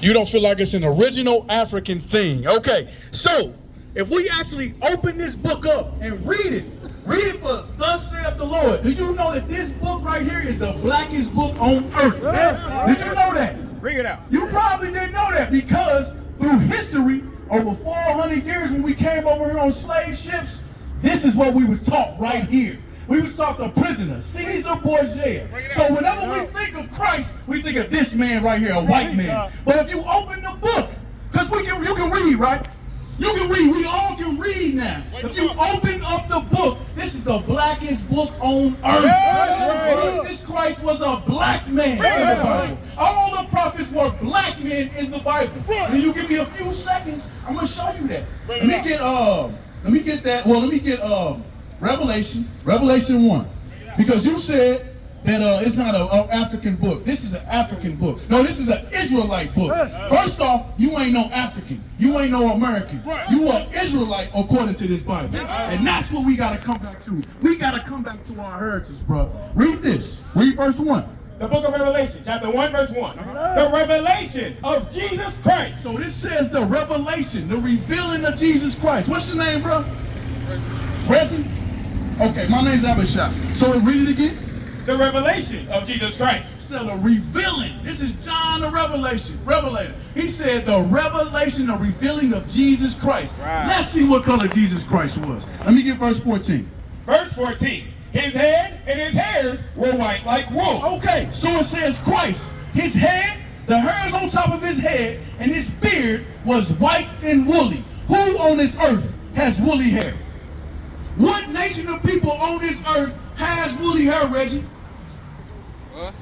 You don't feel like it's an original African thing. Okay, so if we actually open this book up and read it for thus saith the Lord. Do you know that this book right here is the blackest book on earth? Did you know that? Bring it out. You probably didn't know that because through history, over 400 years when we came over here on slave ships, this is what we was taught right here. We was taught the prisoner, Caesar Borgia. So whenever we think of Christ, we think of this man right here, a white man. But if you open the book, because you can read, right? You can read. We all can read now. If you open up the book, this is the blackest book on earth. Jesus Christ was a black man in the Bible. All the prophets were black men in the Bible. And you give me a few seconds, I'm gonna show you that. Let me get Revelation 1. Because you said that it's not an African book. This is an African book. No, this is an Israelite book. First off, you ain't no African. You ain't no American. You are Israelite according to this Bible. And that's what we got to come back to. We got to come back to our heritage, bro. Read this. Read verse 1. The book of Revelation, chapter 1, verse 1. The revelation of Jesus Christ. So this says the revelation, the revealing of Jesus Christ. What's your name, bro? Reggie? Okay, my name's Abishai. So read it again. The revelation of Jesus Christ. So the revealing. This is John the Revelator. He said the revelation, the revealing of Jesus Christ. Right. Let's see what color Jesus Christ was. Let me get verse 14. Verse 14. His head and his hairs were white like wool. Okay, so it says Christ. His head, the hairs on top of his head, and his beard was white and woolly. Who on this earth has woolly hair? What nation of people on this earth has woolly hair, Reggie? Us?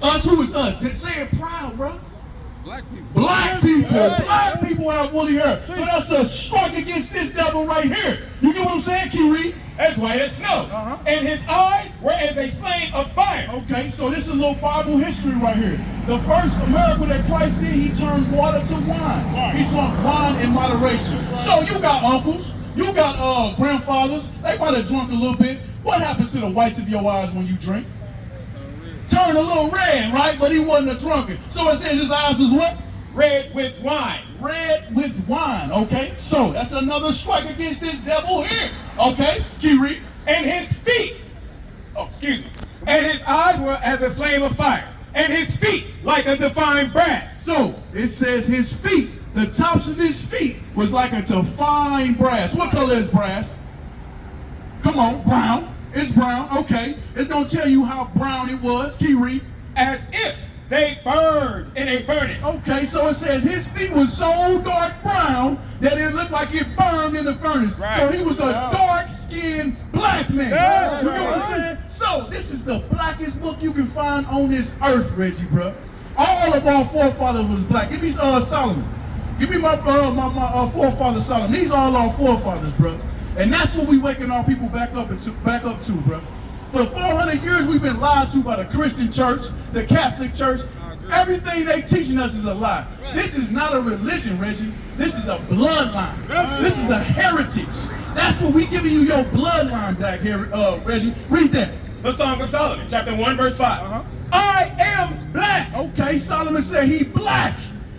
Us? Who is us? Say it proud, bro. Black people. Black people. Black people have woolly hair. So that's a strike against this devil right here. You get what I'm saying, Kiri? As white as snow. And his eyes were as a flame of fire. Okay, so this is a little Bible history right here. The first miracle that Christ did, he turned water to wine. He drank wine in moderation. So you got uncles, you got grandfathers, they might have drunk a little bit. What happens to the whites of your eyes when you drink? Turn a little red, right? But he wasn't a drunkard. So it says his eyes was what? Red with wine. Red with wine, okay? So that's another strike against this devil here. Okay, Kiri. And his feet, and his eyes were as a flame of fire, and his feet like unto fine brass. So it says his feet, the tops of his feet was like unto fine brass. What color is brass? Come on, brown. It's brown, okay. It's gonna tell you how brown it was, Kiri. As if they burned in a furnace. Okay, so it says his feet was so dark brown that it looked like it burned in the furnace. Right. So he was a dark-skinned black man. That's you know what I'm saying? So this is the blackest book you can find on this earth, Reggie, bro. All of our forefathers was black. Give me Solomon. Give me my forefather Solomon. These are all our forefathers, bro. And that's what we waking our people back up to, bro. For 400 years, we've been lied to by the Christian church, the Catholic church. Everything they teaching us is a lie. This is not a religion, Reggie. This is a bloodline. This is a heritage. That's what we giving you your bloodline back here, Reggie. Read that. The Song of Solomon, chapter 1, verse 5. I am black. Okay, Solomon said he black.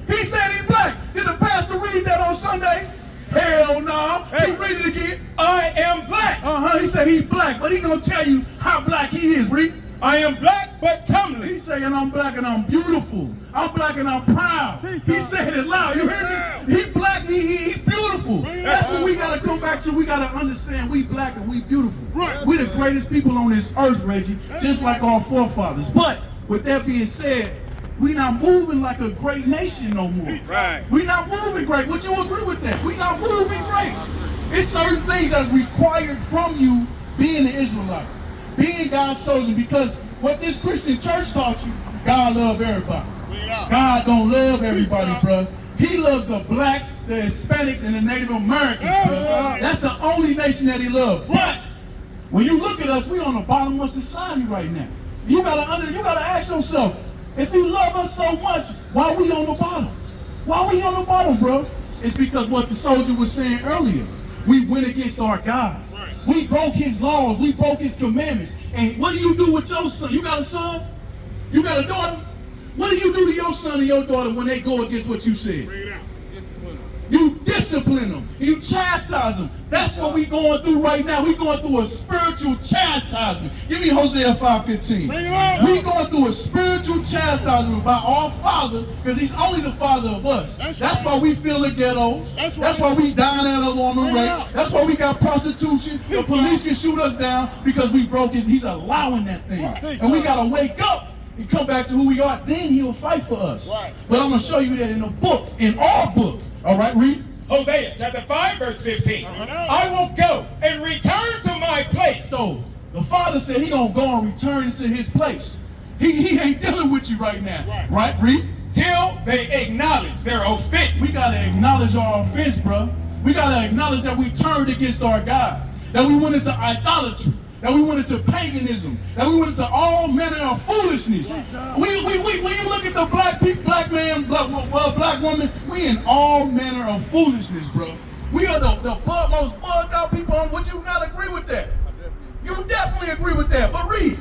He said he black. Did the pastor read that on Sunday? Hell no. Hey, read it again. I am black. He said he black, but he gonna tell you how black he is, read. I am black but comely. He's saying I'm black and I'm beautiful. I'm black and I'm proud. He said it loud. You hear me? He black, he beautiful. That's what we gotta come back to. We gotta understand we black and we beautiful. We the greatest people on this earth, Reggie, just like our forefathers. But with that being said, we not moving like a great nation no more. Right. We not moving great. Would you agree with that? We not moving great. It's certain things that's required from you being an Israelite, being God's chosen, because what this Christian church taught you, God love everybody. God don't love everybody, bro. He loves the blacks, the Hispanics, and the Native Americans, bro. That's the only nation that he loves. But when you look at us, we on the bottom of society right now. You gotta ask yourself, if you love us so much, why we on the bottom? Why we on the bottom, bro? It's because what the soldier was saying earlier. We went against our God. We broke his laws. We broke his commandments. And what do you do with your son? You got a son? You got a daughter? What do you do to your son and your daughter when they go against what you said? Bring it out. Discipline. You discipline them. You chastise them. That's what we're going through right now. We're going through a spiritual chastisement. Give me Hosea 5:15. Bring it out. We're going through a spiritual chastisement by our Father, because He's only the Father of us. That's That's right. why we feel the ghettos. That's That's right. why we dying at a woman Bring it rate. out. That's why we got prostitution. The Teach police y'all. can shoot us down because we broke His. He's allowing that thing. Right. Teach And we y'all. got to wake up and come back to who we are. Then He'll fight for us. Right. But I'm going to show you that in the book, in our book. All right, read. Hosea chapter 5, verse 15. Uh-huh. I will go and return to my place. So the Father said He gonna go and return to His place. He ain't dealing with you right now. Right. Read. Till they acknowledge their offense. We gotta acknowledge our offense, bro. We gotta acknowledge that we turned against our God, that we went into idolatry, that we went into paganism, that we went into all manner of foolishness. When you look at the black people, black man, black woman, we in all manner of foolishness, bro. We are the most bugged out people. Would you not agree with that? You definitely agree with that. But read.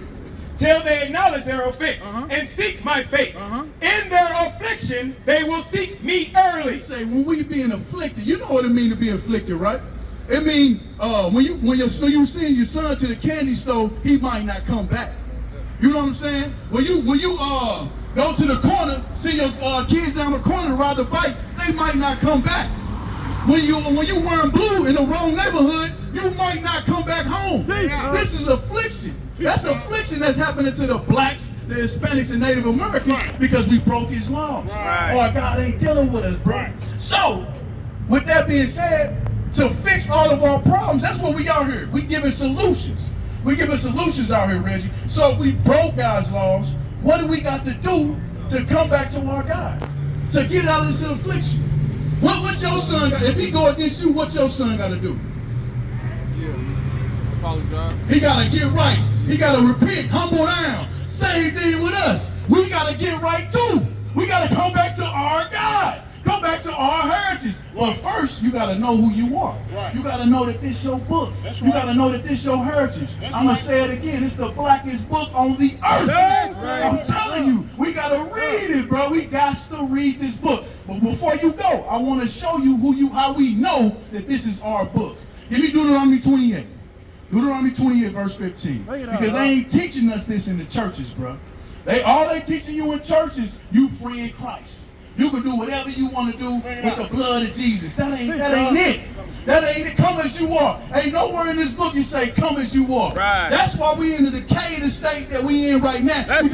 Till they acknowledge their offense Uh-huh. and seek my face. Uh-huh. In their affliction, they will seek me early. Say when we being afflicted, you know what it means to be afflicted, right? It means when you send your son to the candy store, he might not come back. You know what I'm saying? When you go to the corner, send your kids down the corner to ride the bike, they might not come back. When you wearing blue in the wrong neighborhood, you might not come back home. This is affliction. That's affliction that's happening to the blacks, the Hispanics, and Native Americans because we broke His law. Right. Or God ain't dealing with us, bro. Right. So, with that being said, to fix all of our problems, that's what we out here. We giving solutions. We giving solutions out here, Reggie. So if we broke God's laws, what do we got to do to come back to our God? To get out of this affliction? What's your son got? If he go against you, what's your son got to do? Yeah. Apologize. He got to get right. He got to repent, humble down. Same thing with us. We got to get right too. We got to come back to our God. Come back to our heritage. But first, you got to know who you are. Right. You got to know that this your book. That's You right. got to know that this your heritage. That's I'm going right. to say it again. It's the blackest book on the earth. That's right. I'm telling you, we got to read it, bro. We got to read this book. But before you go, I want to show you how we know that this is our book. Give me Deuteronomy 28. Deuteronomy 28, verse 15. Look at that, Because they ain't teaching us this in the churches, bro. All they teaching you in churches, you free in Christ. You can do whatever you want to do with the blood of Jesus. That ain't it. That ain't it. Come as you are. Ain't nowhere in this book you say come as you are. Right. That's why we in the decayed state that we in right now. That's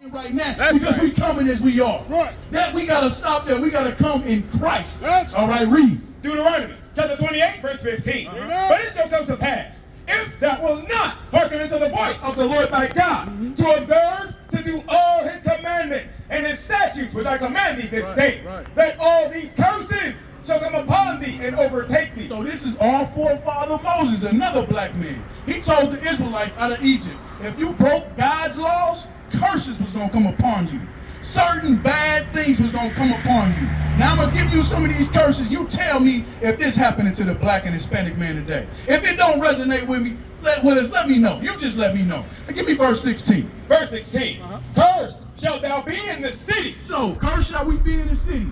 Because right now That's because right. we coming as we are. Right. That we gotta stop that. We gotta come in Christ. That's all right. Read. Deuteronomy chapter 28, verse 15. Uh-huh. But it shall come to pass, if thou wilt not hearken unto the voice of the Lord thy God, to observe, to do all His commandments and His statutes, which I command thee this day, that all these curses shall come upon thee and overtake thee. So this is our forefather Moses, another black man. He told the Israelites out of Egypt, if you broke God's laws, curses was gonna come upon you. Certain bad things was gonna come upon you. Now I'm gonna give you some of these curses. You tell me if this happening to the black and Hispanic man today. If it don't resonate with me, let me know. You just let me know. Now give me verse 16. Verse 16. Cursed shalt thou be in the city. So, cursed shall we be in the city.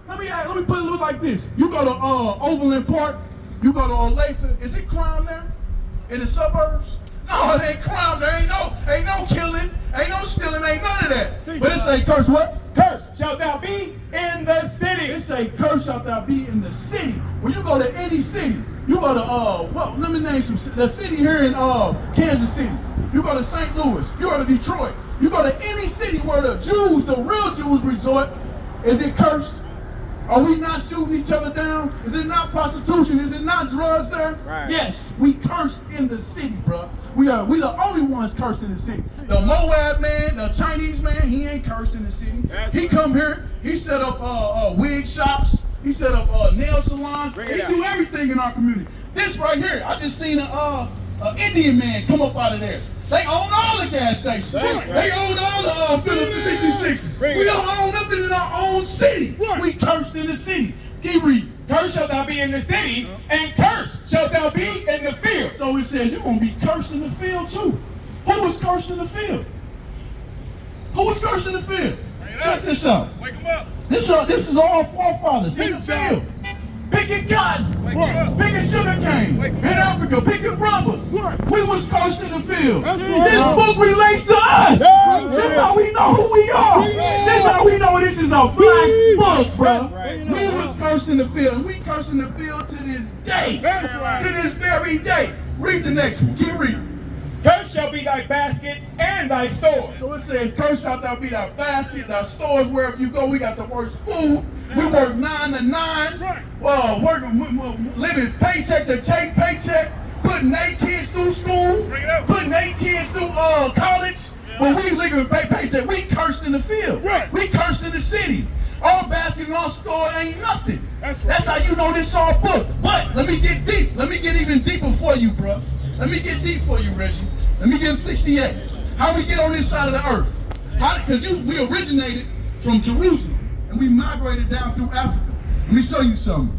Let me put it like this. You go to Overland Park, you go to Olathe. Is it crime there? In the suburbs? No, it ain't crime. There ain't no killing, ain't no stealing, ain't none of that. But it say curse what? Cursed shalt thou be in the city. It say curse shalt thou be in the city. When you go to any city, you go to let me name some. The city here in Kansas City. You go to St. Louis. You go to Detroit. You go to any city where the Jews, the real Jews, resort. Is it cursed? Are we not shooting each other down? Is it not prostitution? Is it not drugs there? Right. Yes, we cursed in the city, bro. We the only ones cursed in the city. The Moab man, the Chinese man, he ain't cursed in the city. He come here, he set up wig shops, he set up nail salons. Bring He it out. do everything in our community. This right here, I just seen an Indian man come up out of there. They own all the gas stations. That's They own all the Phillips 66s. Bring We it don't own nothing in our own city. Right. We cursed in the city. Keep reading. Cursed shalt thou be in the city, and cursed shalt thou be in the field. So it says you're going to be cursed in the field too. Who was cursed in the field? Who was cursed in the field? Check this out. Wake him up. This is all forefathers in the field. Picking cotton, picking sugar cane, in Africa, picking rubber. We was cursed in the field. This book relates to us. This is how we know who we are. This is how we know this is a black book, bro. We was cursed in the field, and we cursed in the field to this day. To this very day. Read the next one. Keep reading. Cursed shall be thy basket and thy store. So it says, cursed shalt thou be thy basket, thy stores, wherever you go. We got the worst food. We work 9 to 9. Living paycheck to paycheck. Putting 8 kids through school. Putting 8 kids through college. But we living paycheck. We cursed in the field. We cursed in the city. Our basket and our store ain't nothing. That's how you know this all book. But let me get deep. Let me get even deeper for you, bro. Let me get deep for you, Reggie. Let me get 68. How we get on this side of the earth? Because we originated from Jerusalem and we migrated down through Africa. Let me show you something.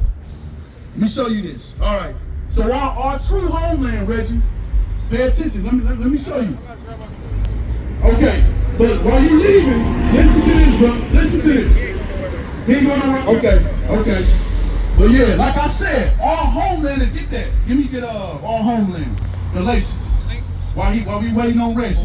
Let me show you this. All right. So our true homeland, Reggie, pay attention. Let me show you. Okay. But while you're leaving, listen to this, bro. Listen to this. Okay. But yeah, like I said, our homeland, and get that. Get our homeland. Galatians. While we waiting on Reggie.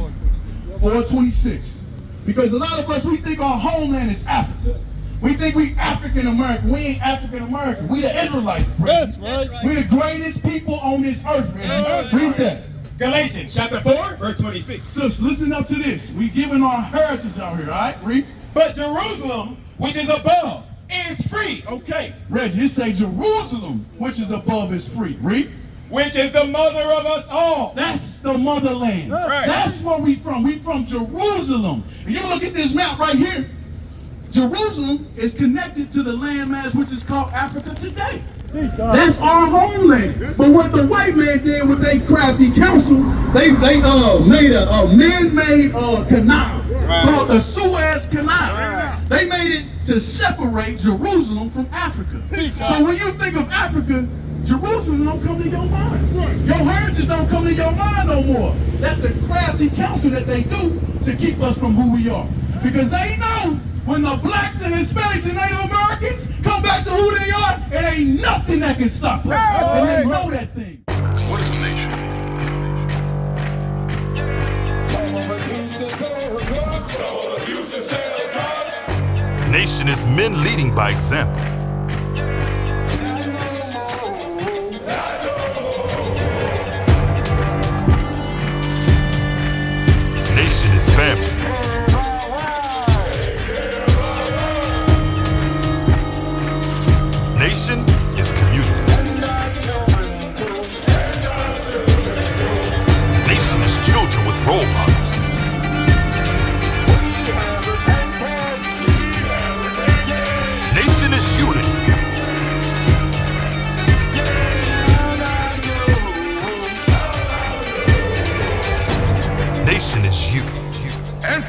426. Because a lot of us, we think our homeland is Africa. We think we African American. We ain't African American. We the Israelites, bro. That's right. We the greatest people on this earth, man. Read that. Galatians chapter 4, verse 26. Sis, listen up to this. We giving our heritage out here, all right? Read. But Jerusalem, which is above, is free. Okay. Reggie, it say Jerusalem, which is above, is free. Read. Which is the mother of us all. That's the motherland. Right. That's where we from. We from Jerusalem. And you look at this map right here. Jerusalem is connected to the landmass which is called Africa today. That's our homeland. But what the white man did with their crafty council, they made a man-made canal called the Suez Canal. They made it to separate Jerusalem from Africa. So when you think of Africa, Jerusalem don't come to your mind. Your heritage don't come to your mind no more. That's the crafty counsel that they do to keep us from who we are. Because they know when the blacks and Hispanics and Native Americans come back to who they are, it ain't nothing that can stop us. And they know that thing. What is a nation? Nation is men leading by example. Nation is family. Nation is community. Nation is children with role models. Nation is unity. Nation is you. And